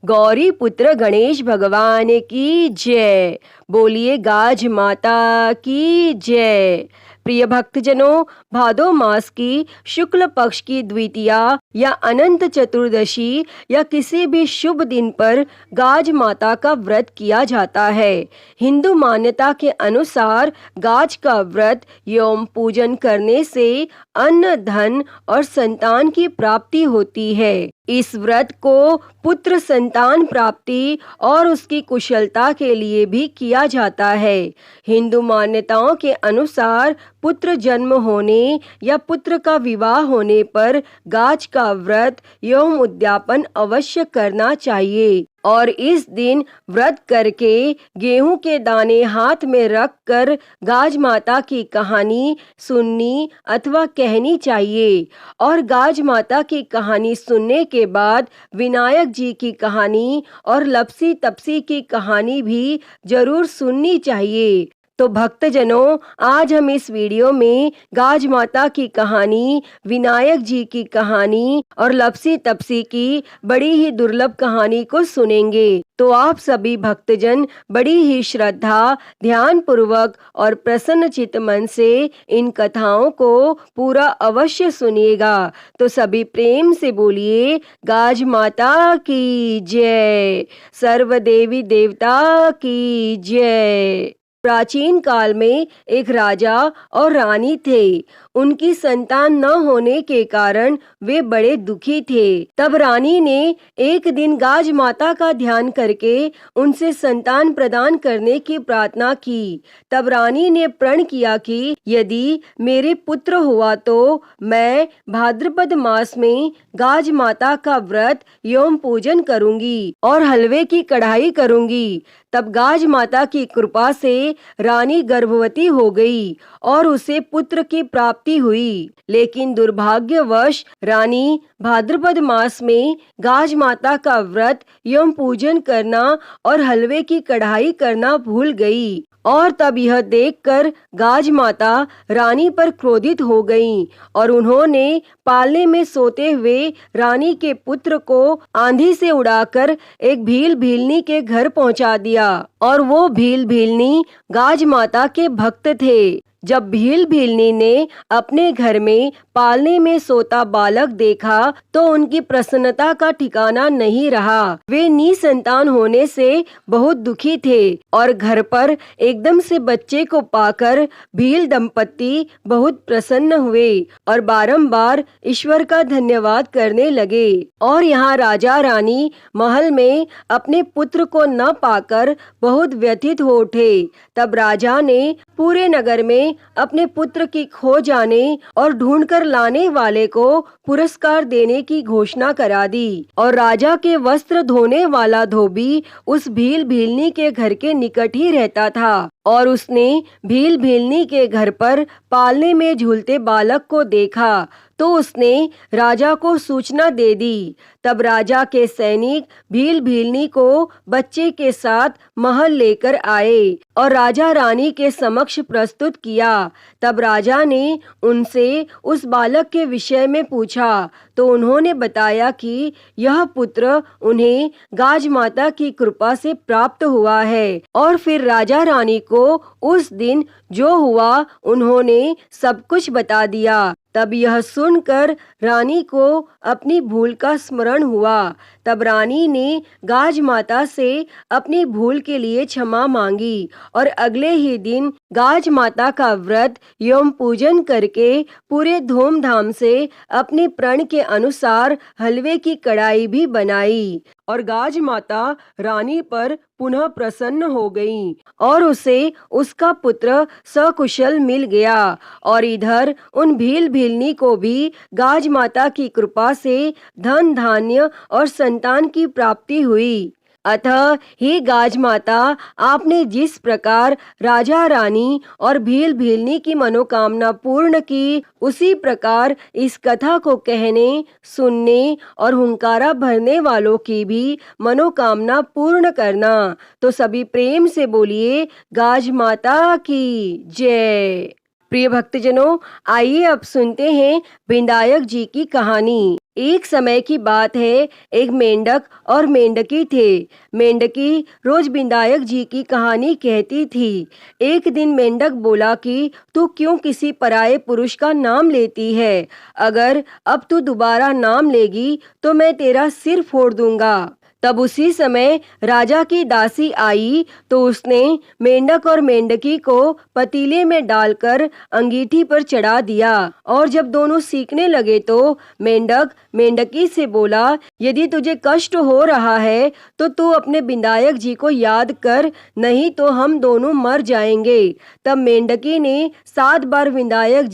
गौरी पुत्र गणेश भगवान की जय। बोलिए गाज माता की जय। प्रिय भक्तजनों, भादो मास की शुक्ल पक्ष की द्वितीया या अनंत चतुर्दशी या किसी भी शुभ दिन पर गाज माता का व्रत किया जाता है। हिंदू मान्यता के अनुसार गाज का व्रत एवं पूजन करने से अन्न, धन और संतान की प्राप्ति होती है। इस व्रत को पुत्र संतान प्राप्ति और उसकी कुशलता के लिए भी किया जाता है। हिंदू मान्यताओं के अनुसार पुत्र जन्म होने या पुत्र का विवाह होने पर गाज का व्रत एवं उद्यापन अवश्य करना चाहिए और इस दिन व्रत करके गेहूं के दाने हाथ में रखकर गाज माता की कहानी सुननी अथवा कहनी चाहिए। और गाज माता की कहानी सुनने के बाद विनायक जी की कहानी और लपसी तपसी की कहानी भी जरूर सुननी चाहिए। तो भक्तजनों, आज हम इस वीडियो में गाज माता की कहानी, विनायक जी की कहानी और लपसी तपसी की बड़ी ही दुर्लभ कहानी को सुनेंगे। तो आप सभी भक्तजन बड़ी ही श्रद्धा, ध्यान पूर्वक और प्रसन्न चित्त मन से इन कथाओं को पूरा अवश्य सुनिएगा। तो सभी प्रेम से बोलिए गाज माता की जय, सर्व देवी देवता की जय। प्राचीन काल में एक राजा और रानी थे। उनकी संतान न होने के कारण वे बड़े दुखी थे। तब रानी ने एक दिन गाज माता का ध्यान करके उनसे संतान प्रदान करने की प्रार्थना की। तब रानी ने प्रण किया कि यदि मेरे पुत्र हुआ तो मैं भाद्रपद मास में गाज माता का व्रत एवं पूजन करूंगी और हलवे की कढ़ाई करूंगी। तब गाज माता की कृपा से रानी गर्भवती हो गई और उसे पुत्र की प्राप्ति हुई। लेकिन दुर्भाग्यवश रानी भाद्रपद मास में गाज माता का व्रत एवं पूजन करना और हलवे की कढ़ाई करना भूल गई और तब यह देखकर गाज माता रानी पर क्रोधित हो गईं और उन्होंने पालने में सोते हुए रानी के पुत्र को आंधी से उड़ाकर एक भील भीलनी के घर पहुंचा दिया। और वो भील भीलनी गाज माता के भक्त थे। जब भील भीलनी ने अपने घर में पालने में सोता बालक देखा तो उनकी प्रसन्नता का ठिकाना नहीं रहा। वे निसंतान होने से बहुत दुखी थे और घर पर एकदम से बच्चे को पाकर भील दंपत्ति बहुत प्रसन्न हुए और बारंबार ईश्वर का धन्यवाद करने लगे। और यहाँ राजा रानी महल में अपने पुत्र को न पाकर बहुत व्यथित हो उठे। तब राजा ने पूरे नगर में अपने पुत्र की खो जाने और ढूंढकर लाने वाले को पुरस्कार देने की घोषणा करा दी। और राजा के वस्त्र धोने वाला धोबी उस भील भीलनी के घर के निकट ही रहता था और उसने भील भीलनी के घर पर पालने में झूलते बालक को देखा तो उसने राजा को सूचना दे दी। तब राजा के सैनिक भील भीलनी को बच्चे के साथ महल लेकर आए और राजा रानी के समक्ष प्रस्तुत किया। तब राजा ने उनसे उस बालक के विषय में पूछा तो उन्होंने बताया कि यह पुत्र उन्हें गाज माता की कृपा से प्राप्त हुआ है। और फिर राजा रानी को उस दिन जो हुआ उन्होंने सब कुछ बता दिया। तब यह सुनकर रानी को अपनी भूल का स्मरण हुआ। तब रानी ने गाज माता से अपनी भूल के लिए क्षमा मांगी और अगले ही दिन गाज माता का व्रत एवं पूजन करके पूरे धूमधाम से अपने प्रण के अनुसार हलवे की कढ़ाई भी बनाई और गाज माता रानी पर पुनः प्रसन्न हो गईं और उसे उसका पुत्र सकुशल मिल गया। और इधर उन भील भीलनी को भी गाज माता की कृपा से धन धान्य और संतान की प्राप्ति हुई। अतः हे गाज माता, आपने जिस प्रकार राजा रानी और भील भीलनी की मनोकामना पूर्ण की, उसी प्रकार इस कथा को कहने, सुनने और हुंकारा भरने वालों की भी मनोकामना पूर्ण करना। तो सभी प्रेम से बोलिए गाज माता की जय। प्रिय भक्तजनों, आइए अब सुनते हैं विनायक जी की कहानी। एक समय की बात है, एक मेंढक और मेंढकी थे। मेंढकी रोज विनायक जी की कहानी कहती थी। एक दिन मेंढक बोला कि तू क्यों किसी पराये पुरुष का नाम लेती है? अगर अब तू दोबारा नाम लेगी तो मैं तेरा सिर फोड़ दूंगा। तब उसी समय राजा की दासी आई तो उसने मेंढक और मेंढकी को पतीले में डालकर अंगीठी पर चढ़ा दिया। और जब दोनों सीखने लगे तो मेंढक मेंढकी से बोला, यदि तुझे कष्ट हो रहा है तो तू अपने विनायक जी को याद कर, नहीं तो हम दोनों मर जाएंगे। तब मेंढकी ने 7 बार विनायक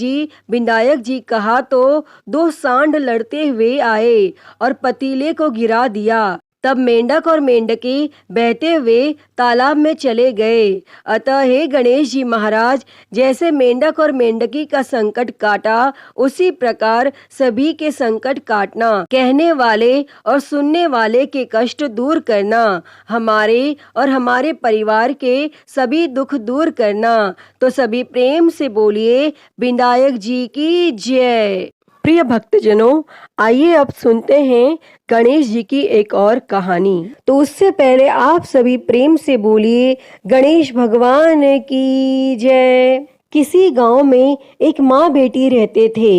जी कहा तो 2 सांड लड़ते हुए आए और पतीले को गिरा दिया। तब मेंढक और मेंढकी बहते हुए तालाब में चले गए। अतः हे गणेश जी महाराज, जैसे मेंढक और मेंढकी का संकट काटा, उसी प्रकार सभी के संकट काटना, कहने वाले और सुनने वाले के कष्ट दूर करना, हमारे और हमारे परिवार के सभी दुख दूर करना। तो सभी प्रेम से बोलिए, विनायक जी की जय। प्रिय भक्तजनों, आइए अब सुनते हैं गणेश जी की एक और कहानी। तो उससे पहले आप सभी प्रेम से बोलिए, गणेश भगवान की जय। किसी गांव में एक माँ बेटी रहते थे।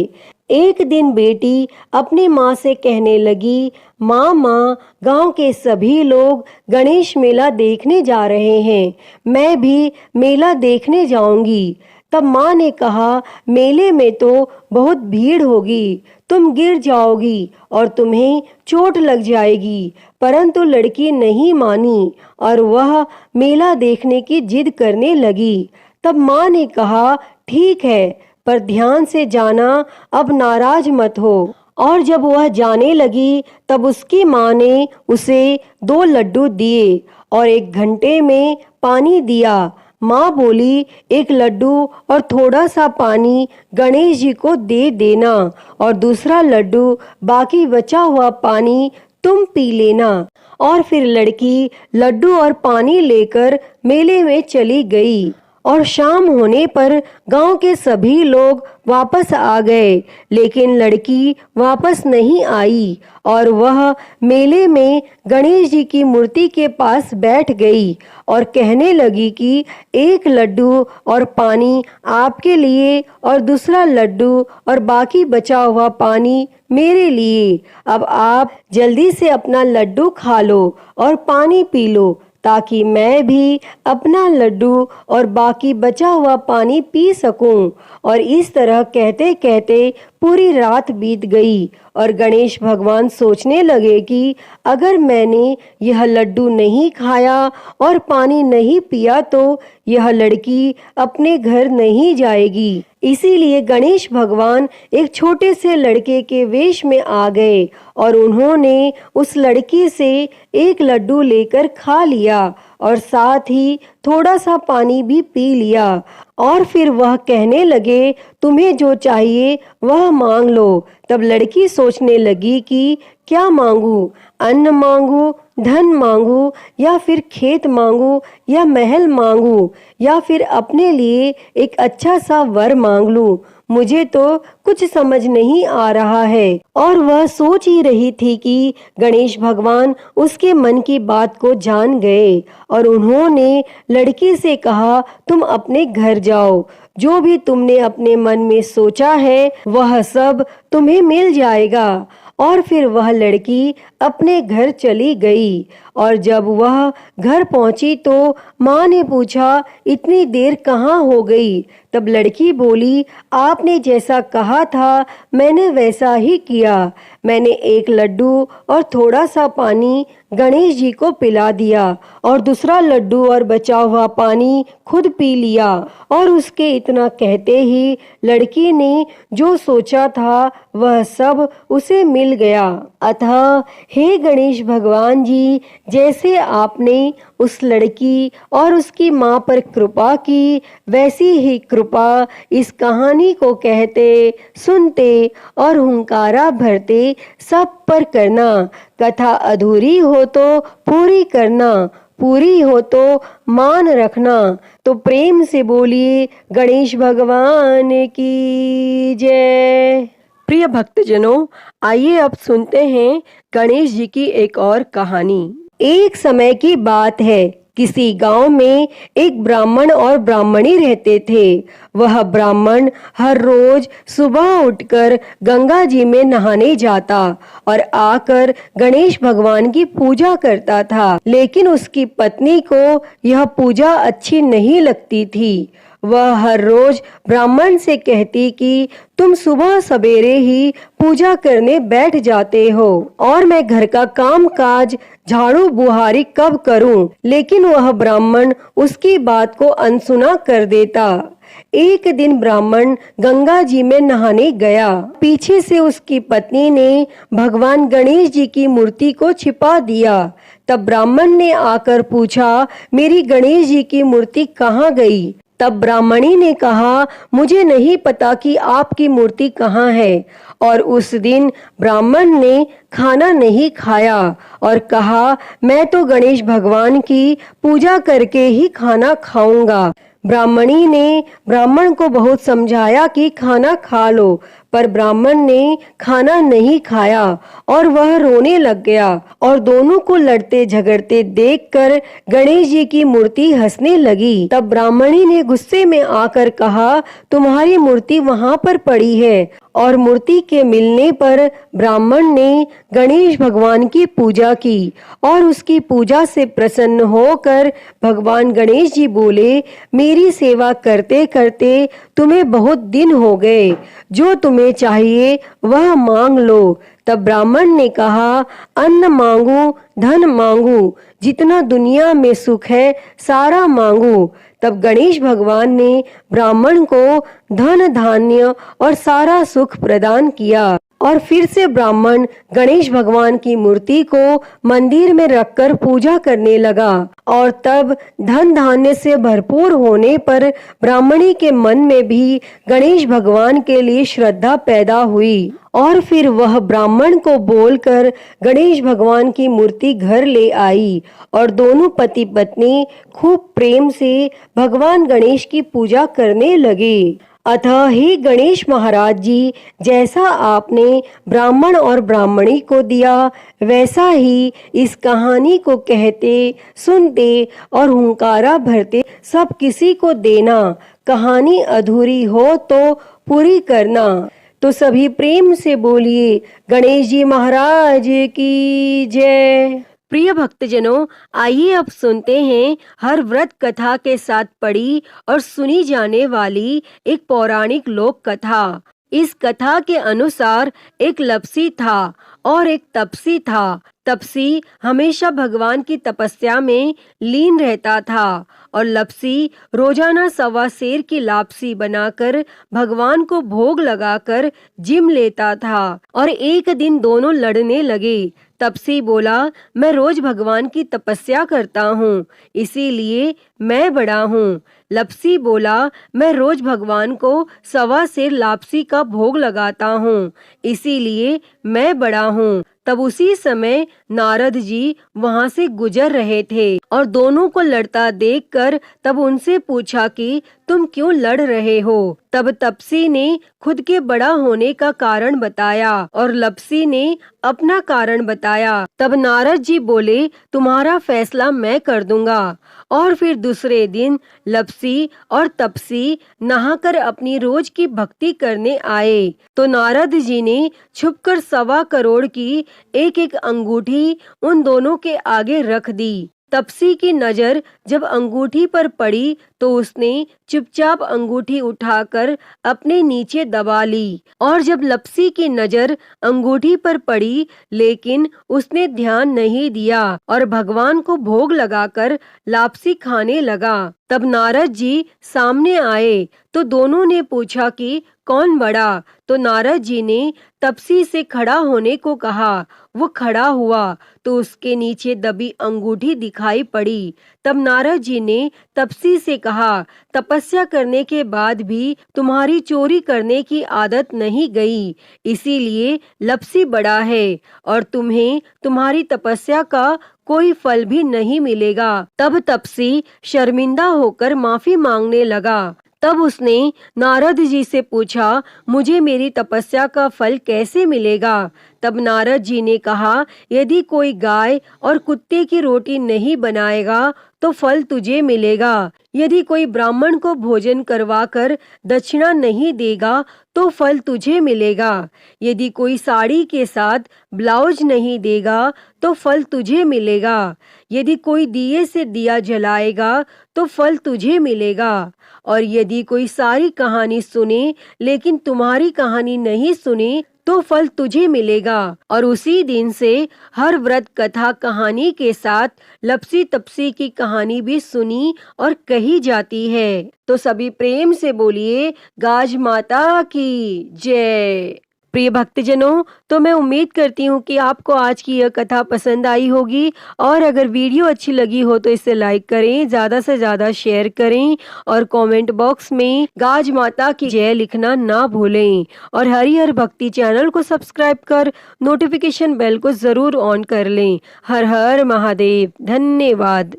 एक दिन बेटी अपनी माँ से कहने लगी, माँ, गांव के सभी लोग गणेश मेला देखने जा रहे हैं, मैं भी मेला देखने जाऊंगी। तब माँ ने कहा, मेले में तो बहुत भीड़ होगी, तुम गिर जाओगी और तुम्हें चोट लग जाएगी। परंतु लड़की नहीं मानी और वह मेला देखने की जिद करने लगी। तब माँ ने कहा, ठीक है, पर ध्यान से जाना, अब नाराज मत हो। और जब वह जाने लगी तब उसकी माँ ने उसे 2 लड्डू दिए और 1 घंटे में पानी दिया। माँ बोली, 1 लड्डू और थोड़ा सा पानी गणेश जी को दे देना और दूसरा लड्डू, बाकी बचा हुआ पानी तुम पी लेना। और फिर लड़की लड्डू और पानी लेकर मेले में चली गई। और शाम होने पर गांव के सभी लोग वापस आ गए, लेकिन लड़की वापस नहीं आई और वह मेले में गणेश जी की मूर्ति के पास बैठ गई और कहने लगी कि 1 लड्डू और पानी आपके लिए और दूसरा लड्डू और बाकी बचा हुआ पानी मेरे लिए। अब आप जल्दी से अपना लड्डू खा लो और पानी पी लो, ताकि मैं भी अपना लड्डू और बाकी बचा हुआ पानी पी सकूं। और इस तरह कहते कहते पूरी रात बीत गई और गणेश भगवान सोचने लगे कि अगर मैंने यह लड्डू नहीं खाया और पानी नहीं पिया तो यह लड़की अपने घर नहीं जाएगी। इसीलिए गणेश भगवान एक छोटे से लड़के के वेश में आ गए और उन्होंने उस लड़की से 1 लड्डू लेकर खा लिया और साथ ही थोड़ा सा पानी भी पी लिया। और फिर वह कहने लगे, तुम्हें जो चाहिए वह मांग लो। तब लड़की सोचने लगी कि क्या मांगू, अन्न मांगू, धन मांगू, या फिर खेत मांगू, या महल मांगू, या फिर अपने लिए एक अच्छा सा वर मांग लूं। मुझे तो कुछ समझ नहीं आ रहा है। और वह सोच ही रही थी कि गणेश भगवान उसके मन की बात को जान गए और उन्होंने लड़की से कहा, तुम अपने घर जाओ, जो भी तुमने अपने मन में सोचा है वह सब तुम्हें मिल जाएगा। और फिर वह लड़की अपने घर चली गई। और जब वह घर पहुंची तो माँ ने पूछा, इतनी देर कहाँ हो गई? तब लड़की बोली, आपने जैसा कहा था मैंने वैसा ही किया। मैंने 1 लड्डू और थोड़ा सा पानी गणेश जी को पिला दिया और दूसरा लड्डू और बचा हुआ पानी खुद पी लिया। और उसके इतना कहते ही लड़की ने जो सोचा था वह सब उसे मिल गया। अतः हे गणेश भगवान जी, जैसे आपने उस लड़की और उसकी माँ पर कृपा की, वैसी ही कृपा इस कहानी को कहते, सुनते और हुंकारा भरते सब पर करना। कथा अधूरी हो तो पूरी करना, पूरी हो तो मान रखना। तो प्रेम से बोलिए गणेश भगवान की जय। प्रिय भक्तजनों, आइए अब सुनते हैं गणेश जी की एक और कहानी। एक समय की बात है, किसी गांव में एक ब्राह्मण और ब्राह्मणी रहते थे। वह ब्राह्मण हर रोज सुबह उठकर गंगा जी में नहाने जाता और आकर गणेश भगवान की पूजा करता था। लेकिन उसकी पत्नी को यह पूजा अच्छी नहीं लगती थी। वह हर रोज ब्राह्मण से कहती कि तुम सुबह सवेरे ही पूजा करने बैठ जाते हो और मैं घर का काम काज झाड़ू बुहारी कब करूं। लेकिन वह ब्राह्मण उसकी बात को अनसुना कर देता। एक दिन ब्राह्मण गंगा जी में नहाने गया। पीछे से उसकी पत्नी ने भगवान गणेश जी की मूर्ति को छिपा दिया। तब ब्राह्मण ने आकर पूछा, मेरी गणेश जी की मूर्ति कहाँ गई? तब ब्राह्मणी ने कहा, मुझे नहीं पता कि आपकी मूर्ति कहाँ है। और उस दिन ब्राह्मण ने खाना नहीं खाया और कहा, मैं तो गणेश भगवान की पूजा करके ही खाना खाऊंगा। ब्राह्मणी ने ब्राह्मण को बहुत समझाया कि खाना खा लो, पर ब्राह्मण ने खाना नहीं खाया और वह रोने लग गया। और दोनों को लड़ते झगड़ते देखकर गणेश जी की मूर्ति हंसने लगी। तब ब्राह्मणी ने गुस्से में आकर कहा, तुम्हारी मूर्ति वहां पर पड़ी है। और मूर्ति के मिलने पर ब्राह्मण ने गणेश भगवान की पूजा की और उसकी पूजा से प्रसन्न होकर भगवान गणेश जी बोले, मेरी सेवा करते करते तुम्हें बहुत दिन हो गए, जो तुम्हें चाहिए वह मांग लो। तब ब्राह्मण ने कहा, अन्न मांगू, धन मांगू, जितना दुनिया में सुख है सारा मांगू। तब गणेश भगवान ने ब्राह्मण को धन धान्य और सारा सुख प्रदान किया। और फिर से ब्राह्मण गणेश भगवान की मूर्ति को मंदिर में रखकर पूजा करने लगा। और तब धन धान्य से भरपूर होने पर ब्राह्मणी के मन में भी गणेश भगवान के लिए श्रद्धा पैदा हुई। और फिर वह ब्राह्मण को बोलकर गणेश भगवान की मूर्ति घर ले आई और दोनों पति पत्नी खूब प्रेम से भगवान गणेश की पूजा करने लगे। अतः हे गणेश महाराज जी, जैसा आपने ब्राह्मण और ब्राह्मणी को दिया, वैसा ही इस कहानी को कहते, सुनते और हुंकारा भरते सब किसी को देना। कहानी अधूरी हो तो पूरी करना। तो सभी प्रेम से बोलिए गणेश जी महाराज की जय। प्रिय भक्तजनों, आइए अब सुनते हैं हर व्रत कथा के साथ पढ़ी और सुनी जाने वाली एक पौराणिक लोक कथा। इस कथा के अनुसार एक लपसी था और एक तपसी था। तपसी हमेशा भगवान की तपस्या में लीन रहता था और लपसी रोजाना 1.25 सेर की लापसी बनाकर भगवान को भोग लगाकर जिम लेता था। और एक दिन दोनों लड़ने लगे। तपसी बोला, मैं रोज भगवान की तपस्या करता हूँ, इसीलिए मैं बड़ा हूँ। लपसी बोला, मैं रोज भगवान को 1.25 सेर लापसी का भोग लगाता हूँ, इसीलिए मैं बड़ा हूँ। तब उसी समय नारद जी वहां से गुजर रहे थे और दोनों को लड़ता देखकर तब उनसे पूछा कि तुम क्यों लड़ रहे हो। तब तपसी ने खुद के बड़ा होने का कारण बताया और लपसी ने अपना कारण बताया। तब नारद जी बोले, तुम्हारा फैसला मैं कर दूंगा। और फिर दूसरे दिन लपसी और तपसी नहाकर अपनी रोज की भक्ति करने आए। तो नारद जी ने छुपकर 1.25 करोड़ की एक अंगूठी उन दोनों के आगे रख दी। तपसी की नजर जब अंगूठी पर पड़ी तो उसने चुपचाप अंगूठी उठाकर अपने नीचे दबा ली। और जब लपसी की नजर अंगूठी पर पड़ी लेकिन उसने ध्यान नहीं दिया और भगवान को भोग लगाकर लापसी खाने लगा। तब नारद जी सामने आए तो दोनों ने पूछा कि कौन बड़ा? तो नारद जी ने तपसी से खड़ा होने को कहा। वो खड़ा हुआ तो उसके नीचे दबी अंगूठी दिखाई पड़ी। तब नारद जी ने तपसी से कहा, तपस्या करने के बाद भी तुम्हारी चोरी करने की आदत नहीं गई, इसीलिए लपसी बड़ा है और तुम्हें तुम्हारी तपस्या का कोई फल भी नहीं मिलेगा। तब तपसी शर्मिंदा होकर माफी मांगने लगा। तब उसने नारद जी से पूछा, मुझे मेरी तपस्या का फल कैसे मिलेगा? तब नारद जी ने कहा, यदि कोई गाय और कुत्ते की रोटी नहीं बनाएगा तो फल तुझे मिलेगा। यदि कोई ब्राह्मण को भोजन करवाकर दक्षिणा नहीं देगा तो फल तुझे मिलेगा। यदि कोई साड़ी के साथ ब्लाउज नहीं देगा तो फल तुझे मिलेगा। यदि कोई दिए से दिया जलाएगा तो फल तुझे मिलेगा। और यदि कोई सारी कहानी सुने लेकिन तुम्हारी कहानी नहीं सुने तो फल तुझे मिलेगा। और उसी दिन से हर व्रत कथा कहानी के साथ लपसी तपसी की कहानी भी सुनी और कही जाती है। तो सभी प्रेम से बोलिए गाज माता की जय। प्रिय भक्तजनों, तो मैं उम्मीद करती हूँ कि आपको आज की यह कथा पसंद आई होगी और अगर वीडियो अच्छी लगी हो तो इसे लाइक करें, ज़्यादा से ज़्यादा शेयर करें और कमेंट बॉक्स में गाज माता की जय लिखना ना भूलें और हरिहर भक्ति चैनल को सब्सक्राइब कर नोटिफिकेशन बेल को ज़रूर ऑन कर लें। हर हर महादेव। धन्यवाद।